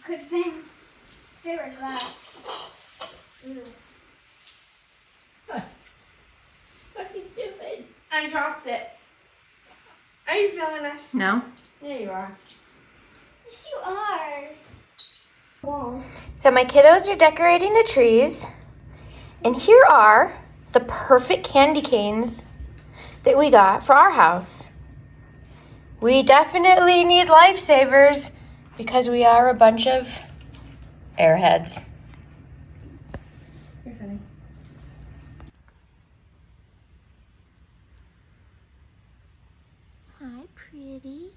Good thing they were glass. What are you doing? I dropped it. Are you feeling us? No. Yeah, you are. Yes, you are. Wow. So my kiddos are decorating the trees. And here are the perfect candy canes that we got for our house. We definitely need lifesavers because we are a bunch of airheads. You're funny. Hi, pretty.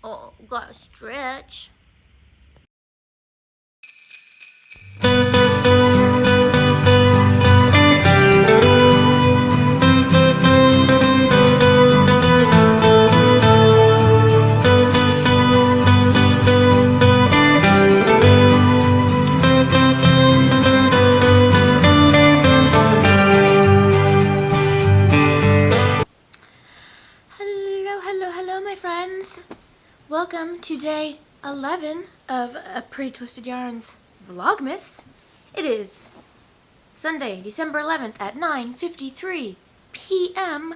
Oh, gotta stretch. Welcome to day 11 of a Pretty Twisted Yarns Vlogmas. It is Sunday, December 11th at 9:53 p.m.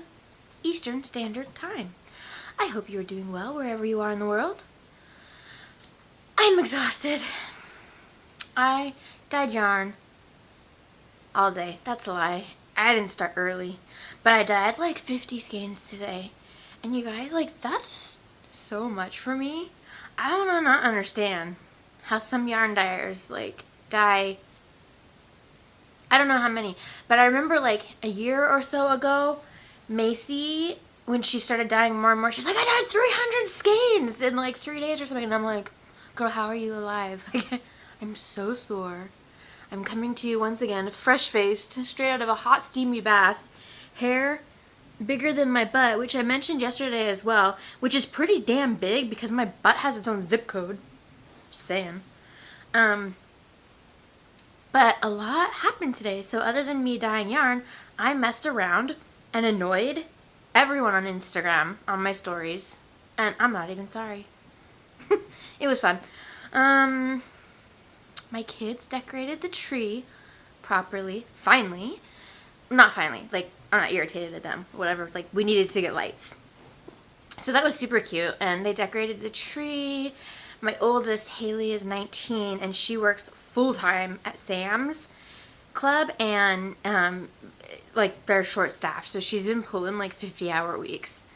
Eastern Standard Time. I hope you are doing well wherever you are in the world. I'm exhausted. I dyed yarn all day. That's a lie. I didn't start early, but I dyed like 50 skeins today. And you guys, like, that's so much for me. I don't not understand how some yarn dyers like dye. I don't know how many, but I remember like a year or so ago, Macy, when she started dyeing more and more, she's like, I dyed 300 skeins in like 3 days or something. And I'm like, girl, how are you alive? I'm so sore. I'm coming to you once again, fresh-faced, straight out of a hot steamy bath, hair bigger than my butt, which I mentioned yesterday as well, which is pretty damn big because my butt has its own zip code. Just saying. But a lot happened today, so other than me dyeing yarn, I messed around and annoyed everyone on Instagram on my stories, and I'm not even sorry. It was fun. My kids decorated the tree properly, finally. Not finally, like, I'm not irritated at them, whatever, like, we needed to get lights. So that was super cute, and they decorated the tree. My oldest, Haley, is 19, and she works full-time at Sam's Club, and, like, they're short-staffed, so she's been pulling, like, 50-hour weeks.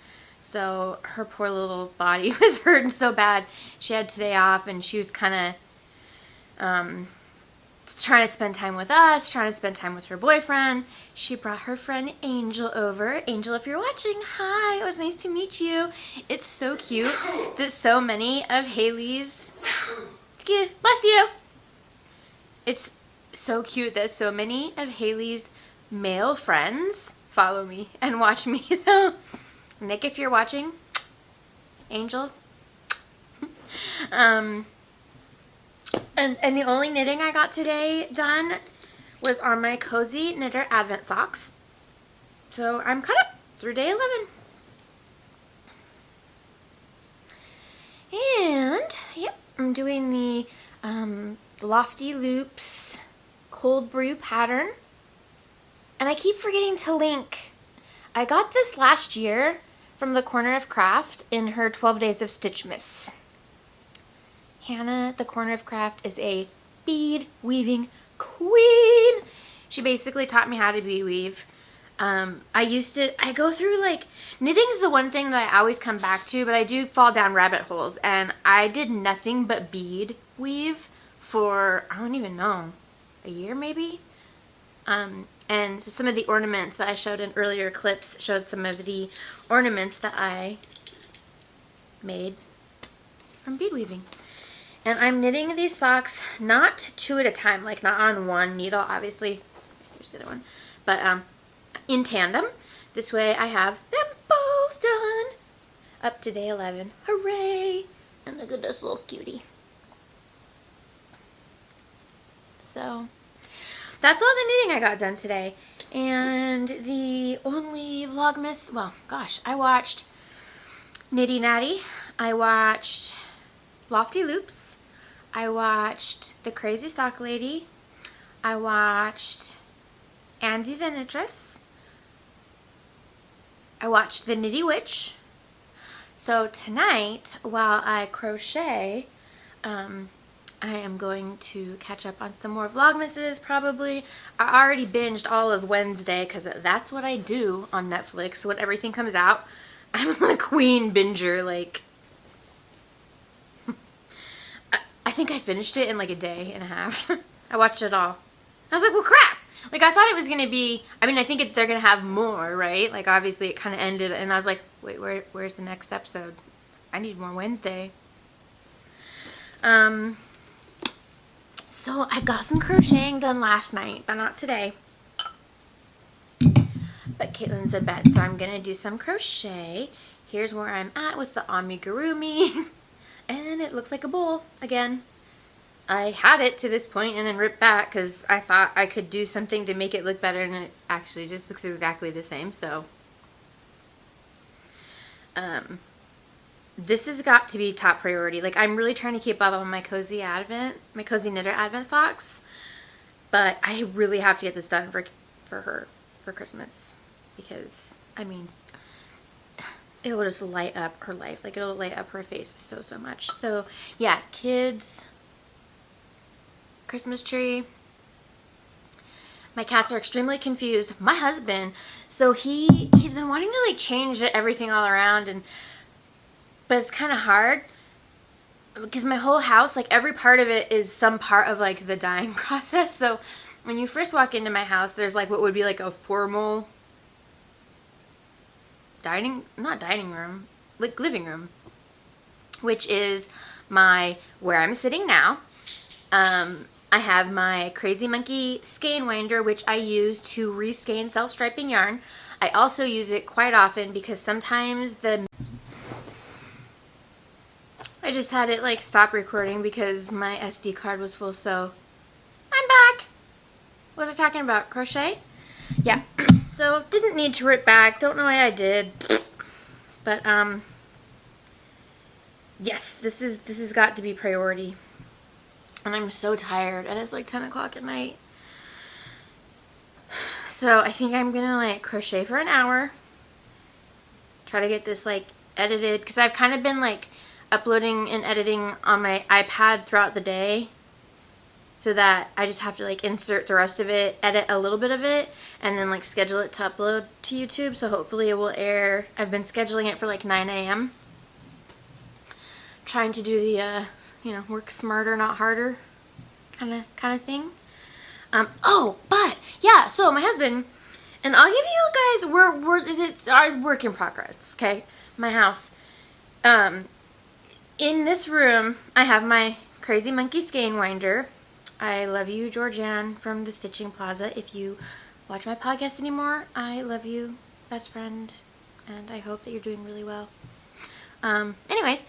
So her poor little body was hurting so bad. She had today off, and she was kind of, trying to spend time with us, trying to spend time with her boyfriend. She brought her friend Angel over. Angel, if you're watching, hi, it was nice to meet you. It's so cute that so many of Haley's, bless you. It's so cute that so many of Haley's male friends follow me and watch me. So, Nick, if you're watching, Angel, And the only knitting I got today done was on my Cozy Knitter Advent socks. So I'm caught up through day 11. And, yep, I'm doing the Lofty Loops Cold Brew pattern. And I keep forgetting to link. I got this last year from the Corner of Craft in her 12 Days of Stitchmas. Hannah, the Corner of Craft, is a bead weaving queen. She basically taught me how to bead weave. I go through, like, knitting's the one thing that I always come back to, but I do fall down rabbit holes, and I did nothing but bead weave for, I don't even know, a year maybe? And so some of the ornaments that I showed in earlier clips showed some of the ornaments that I made from bead weaving. And I'm knitting these socks not 2 at a time, like not on one needle, obviously. Here's the other one. But in tandem. This way I have them both done. Up to day 11. Hooray! And look at this little cutie. So, that's all the knitting I got done today. And the only Vlogmas, well, gosh, I watched Nitty Natty. I watched Lofty Loops. I watched The Crazy Sock Lady. I watched Andy the Knitress. I watched The Nitty Witch. So tonight, while I crochet, I am going to catch up on some more Vlogmases, probably. I already binged all of Wednesday, because that's what I do on Netflix when everything comes out. I'm a queen binger, like... I think I finished it in like a day and a half. I watched it all. I was like, well, crap! Like, I thought it was going to be... I mean, I think they're going to have more, right? Like, obviously, it kind of ended, and I was like, wait, where's the next episode? I need more Wednesday. So, I got some crocheting done last night, but not today. But Caitlin's in bed, so I'm going to do some crochet. Here's where I'm at with the amigurumi. And it looks like a bowl, again. I had it to this point and then ripped back because I thought I could do something to make it look better, and it actually just looks exactly the same, so. This has got to be top priority. Like, I'm really trying to keep up on my Cozy Knitter Advent socks, but I really have to get this done for her, for Christmas, because, I mean, it will just light up her life. Like, it'll light up her face so much. So, yeah, kids... Christmas tree. My cats are extremely confused. My husband, so he's been wanting to like change everything all around, but it's kind of hard because my whole house, like every part of it is some part of like the dyeing process. So when you first walk into my house, there's like what would be like a formal not dining room, like living room, which is where I'm sitting now. I have my Crazy Monkey skein winder, which I use to reskein self-striping yarn. I also use it quite often because sometimes I just had it like stop recording because my SD card was full, so I'm back. What was I talking about? Crochet? Yeah. So didn't need to rip back. Don't know why I did. But yes, this has got to be priority. And I'm so tired, and it's like 10 o'clock at night. So I think I'm gonna like crochet for an hour. Try to get this like edited, because I've kind of been like uploading and editing on my iPad throughout the day. So that I just have to like insert the rest of it, edit a little bit of it, and then like schedule it to upload to YouTube. So hopefully it will air. I've been scheduling it for like 9 a.m. Trying to do the work smarter, not harder kind of thing. Oh, but yeah, so my husband, and I'll give you guys, it's our work in progress, okay? My house. In this room, I have my Crazy Monkey skein winder. I love you, Georgianne from the Stitching Plaza. If you watch my podcast anymore, I love you, best friend, and I hope that you're doing really well. Anyways,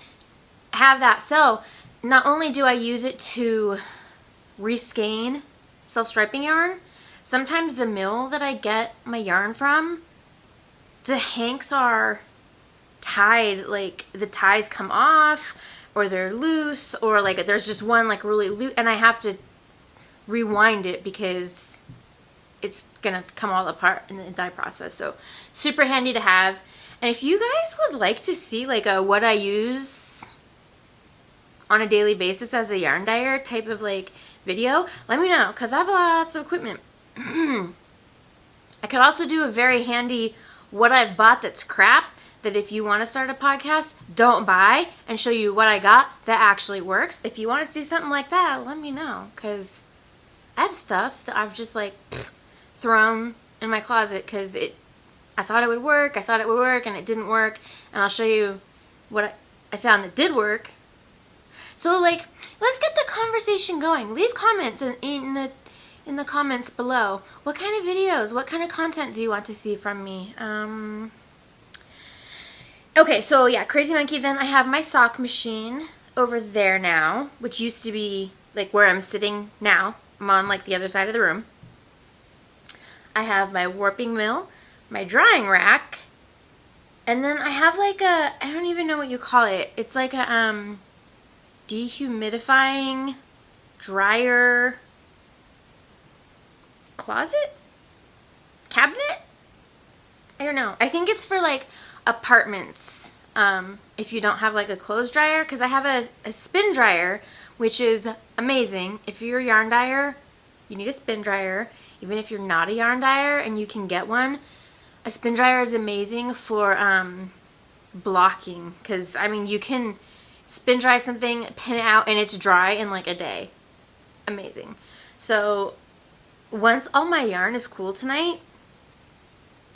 I have that. So not only do I use it to reskein self-striping yarn, sometimes the mill that I get my yarn from, the hanks are tied, like the ties come off or they're loose, or like there's just one like really loose and I have to rewind it because it's gonna come all apart in the dye process. So super handy to have. And if you guys would like to see like a what I use on a daily basis as a yarn dyer type of like video, let me know, because I have lots of equipment. I could also do a very handy what I've bought that's crap, that if you want to start a podcast, don't buy, and show you what I got that actually works. If you want to see something like that, let me know, because I have stuff that I've just like thrown in my closet because I thought it would work, and it didn't work, and I'll show you what I found that did work. So like, let's get the conversation going. Leave comments in the comments below. What kind of videos, what kind of content do you want to see from me? Okay, so yeah, Crazy Monkey. Then I have my sock machine over there now, which used to be like where I'm sitting now. I'm on like the other side of the room. I have my warping mill, my drying rack, and then I have like a, I don't even know what you call it. It's like a dehumidifying dryer closet? Cabinet? I don't know. I think it's for like apartments. If you don't have like a clothes dryer, because I have a spin dryer, which is amazing. If you're a yarn dyer, you need a spin dryer. Even if you're not a yarn dyer and you can get one, a spin dryer is amazing for blocking, because I mean you can spin dry something, pin it out, and it's dry in like a day. Amazing. So once all my yarn is cool tonight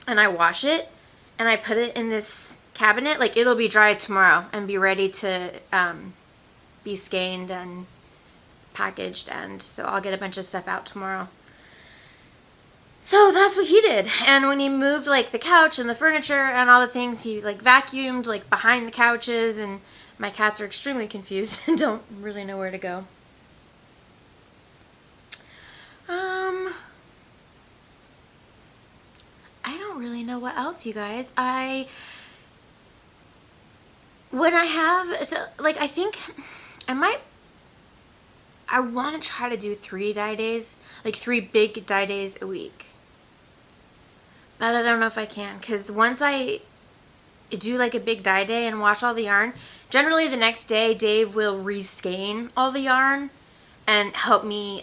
and I wash it and I put it in this cabinet, like it'll be dry tomorrow and be ready to be skeined and packaged, and so I'll get a bunch of stuff out tomorrow. So that's what he did. And when he moved like the couch and the furniture and all the things, he like vacuumed like behind the couches, and my cats are extremely confused and don't really know where to go. I don't really know what else, you guys. I think I want to try to do 3 dye days, like 3 big dye days a week. But I don't know if I can, because once I do like a big dye day and wash all the yarn, generally the next day Dave will reskein all the yarn and help me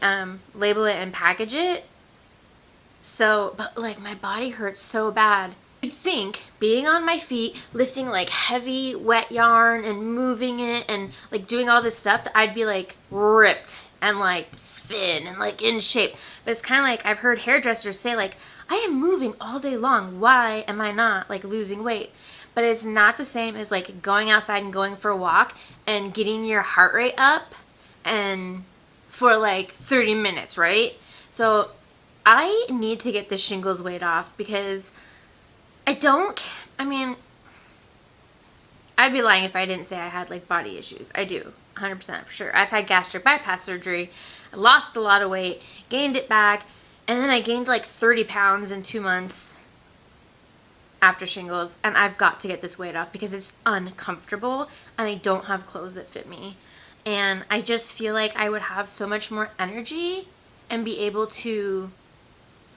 label it and package it. So, but like my body hurts so bad. You'd think being on my feet, lifting like heavy wet yarn and moving it and like doing all this stuff, that I'd be like ripped and like thin and like in shape. But it's kind of like I've heard hairdressers say like, I am moving all day long, why am I not like losing weight? But it's not the same as like going outside and going for a walk and getting your heart rate up and for like 30 minutes, right? So I need to get the shingles weight off, because I'd be lying if I didn't say I had like body issues. I do, 100% for sure. I've had gastric bypass surgery, I lost a lot of weight, gained it back, and then I gained like 30 pounds in 2 months after shingles, and I've got to get this weight off because it's uncomfortable and I don't have clothes that fit me. And I just feel like I would have so much more energy and be able to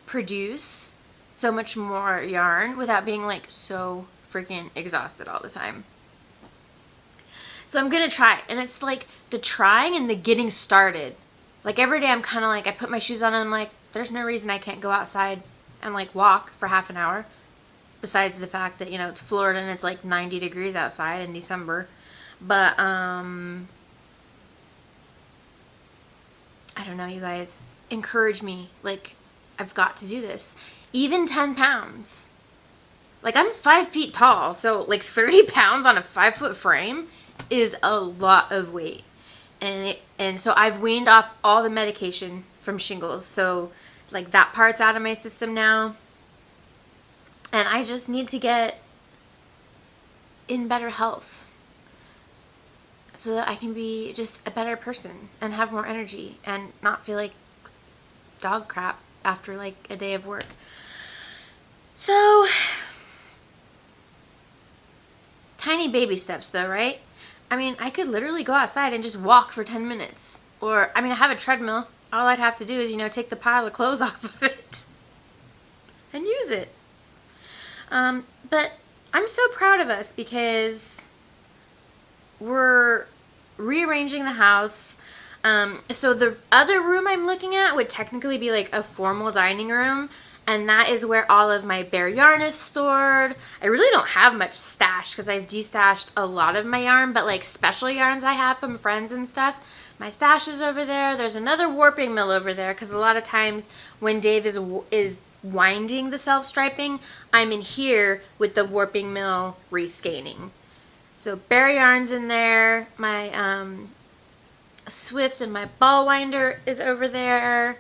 produce so much more yarn without being like so freaking exhausted all the time. So I'm gonna try, and it's like the trying and the getting started. Like every day I'm kind of like, I put my shoes on and I'm like, there's no reason I can't go outside and like walk for half an hour, besides the fact that, you know, it's Florida and it's like 90 degrees outside in December. But I don't know, you guys, encourage me. Like, I've got to do this. Even 10 pounds. Like, I'm 5 feet tall, so like 30 pounds on a 5-foot frame is a lot of weight. And so I've weaned off all the medication from shingles. So like that part's out of my system now. And I just need to get in better health. so that I can be just a better person and have more energy and not feel like dog crap after like a day of work. So, tiny baby steps though, right? I mean, I could literally go outside and just walk for 10 minutes. Or, I mean, I have a treadmill. All I'd have to do is, take the pile of clothes off of it and use it. But I'm so proud of us because we're rearranging the house. So the other room I'm looking at would technically be like a formal dining room. And that is where all of my bare yarn is stored. I really don't have much stash because I've destashed a lot of my yarn. But like special yarns I have from friends and stuff, my stash is over there. There's another warping mill over there because a lot of times when Dave is winding the self-striping, I'm in here with the warping mill rescaning. So bare yarn's in there. My Swift and my ball winder is over there.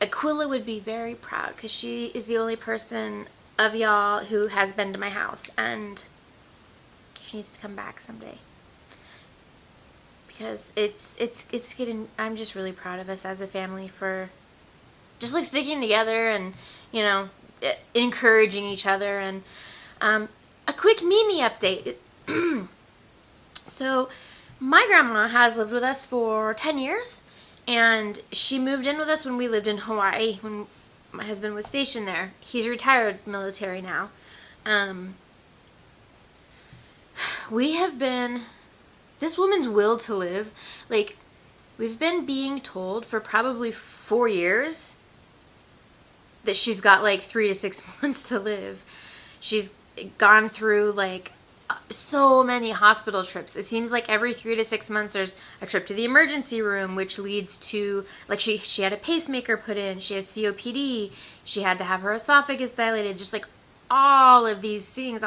Aquila would be very proud because she is the only person of y'all who has been to my house, and she needs to come back someday because it's getting. I'm just really proud of us as a family for just like sticking together and encouraging each other. And a quick Mimi update. So my grandma has lived with us for 10 years. And she moved in with us when we lived in Hawaii, when my husband was stationed there. He's retired military now. We have been, this woman's will to live, like, we've been being told for probably 4 years that she's got like 3 to 6 months to live. She's gone through like so many hospital trips. It seems like every 3 to 6 months there's a trip to the emergency room, which leads to like she had a pacemaker put in, she has COPD, she had to have her esophagus dilated, just like all these things.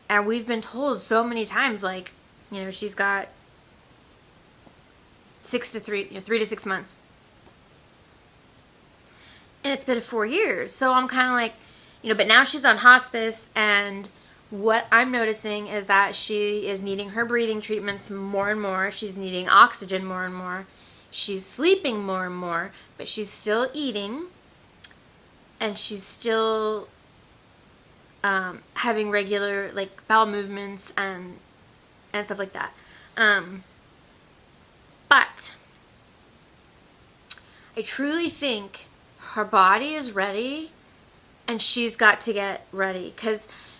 And we've been told so many times, like, she's got 3 to 6 months. And it's been 4 years. So I'm kind of like, but now she's on hospice, and what I'm noticing is that she is needing her breathing treatments more and more. She's needing oxygen more and more. She's sleeping more and more, but she's still eating, and she's still having regular like bowel movements and stuff like that. But I truly think her body is ready, and she's got to get ready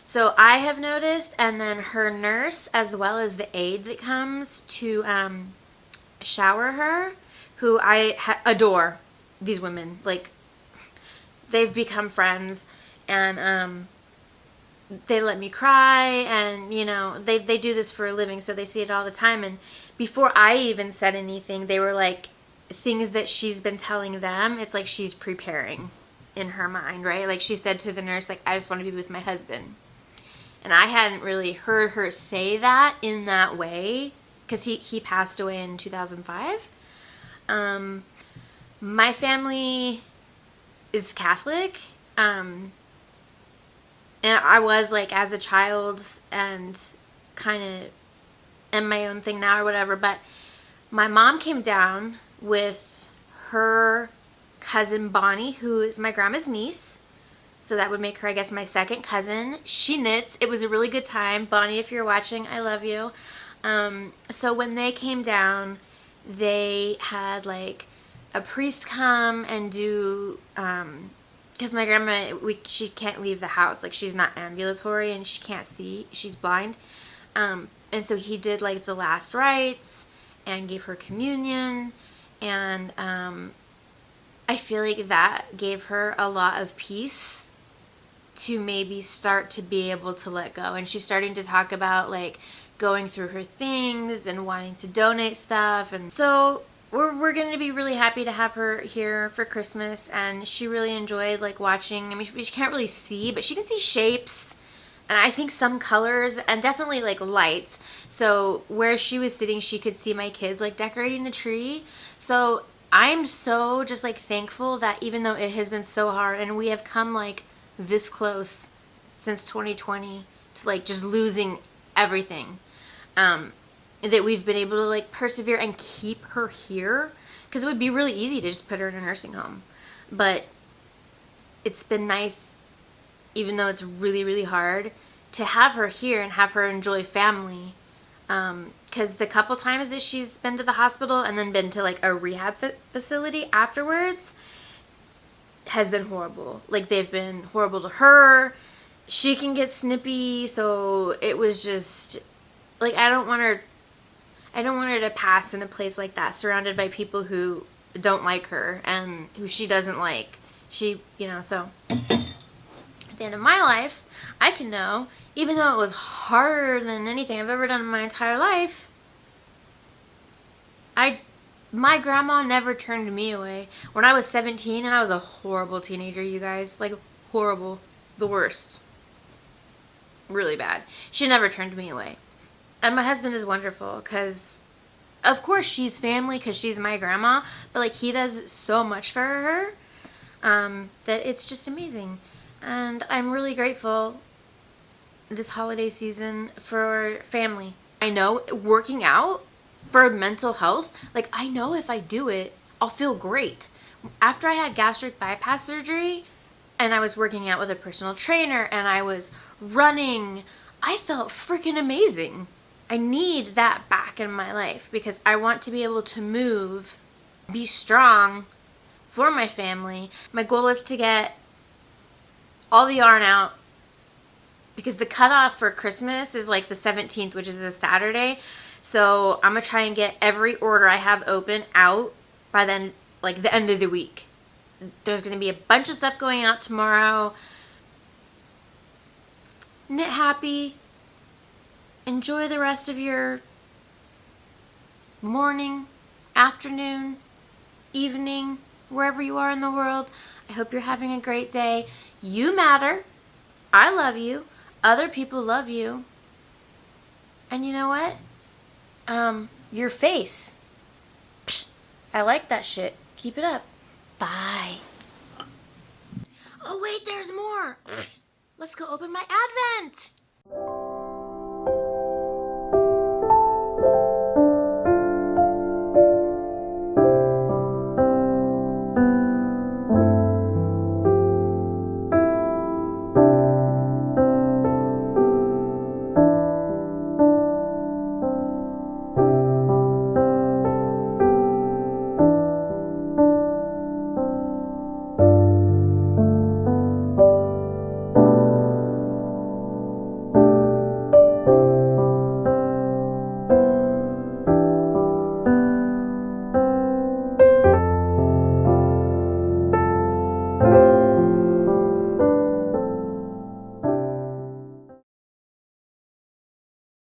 So I have noticed, and then her nurse, as well as the aide that comes to shower her, who I adore, these women. Like, they've become friends, and they let me cry, and, they do this for a living, so they see it all the time. And before I even said anything, they were like, things that she's been telling them, it's like she's preparing in her mind, right? Like, she said to the nurse, like, I just want to be with my husband. And I hadn't really heard her say that in that way because he passed away in 2005. My family is Catholic. And I was like as a child and kind of am my own thing now or whatever. But my mom came down with her cousin Bonnie, who is my grandma's niece. So that would make her, I guess, my second cousin. She knits. It was a really good time. Bonnie, if you're watching, I love you. So when they came down, they had like a priest come and do, because my grandma, she can't leave the house. Like, she's not ambulatory and she can't see. She's blind. And so he did like the last rites and gave her communion. And I feel like that gave her a lot of peace to maybe start to be able to let go. And she's starting to talk about like going through her things and wanting to donate stuff. And so we're going to be really happy to have her here for Christmas. And she really enjoyed like watching. I mean, she can't really see, but she can see shapes and I think some colors and definitely like lights. So where she was sitting, she could see my kids like decorating the tree. So I'm so just like thankful that even though it has been so hard and we have come like this close since 2020 to like just losing everything. that we've been able to like persevere and keep her here, because it would be really easy to just put her in a nursing home. But it's been nice, even though it's really, really hard, to have her here and have her enjoy family. Because the couple times that she's been to the hospital and then been to like a rehab facility afterwards has been horrible. Like, they've been horrible to her. She can get snippy, so it was just like, I don't want her to pass in a place like that, surrounded by people who don't like her and who she doesn't like. So at the end of my life, I can know, even though it was harder than anything I've ever done in my entire life, my grandma never turned me away. When I was 17, and I was a horrible teenager, you guys, like, horrible, the worst, really bad. She never turned me away. And my husband is wonderful, because of course she's family, because she's my grandma, but like, he does so much for her that it's just amazing. And I'm really grateful this holiday season for family. I know working out for mental health, like, I know if I do it, I'll feel great. After I had gastric bypass surgery and I was working out with a personal trainer and I was running, I felt freaking amazing. I need that back in my life because I want to be able to move, be strong for my family. My goal is to get all the yarn out, because the cutoff for Christmas is like the 17th, which is a Saturday. So I'm going to try and get every order I have open out by then, like the end of the week. There's going to be a bunch of stuff going out tomorrow. Knit happy. Enjoy the rest of your morning, afternoon, evening, wherever you are in the world. I hope you're having a great day. You matter. I love you. Other people love you. And you know what? Your face. Psh, I like that shit. Keep it up. Bye. Oh wait, there's more. Let's go open my Advent.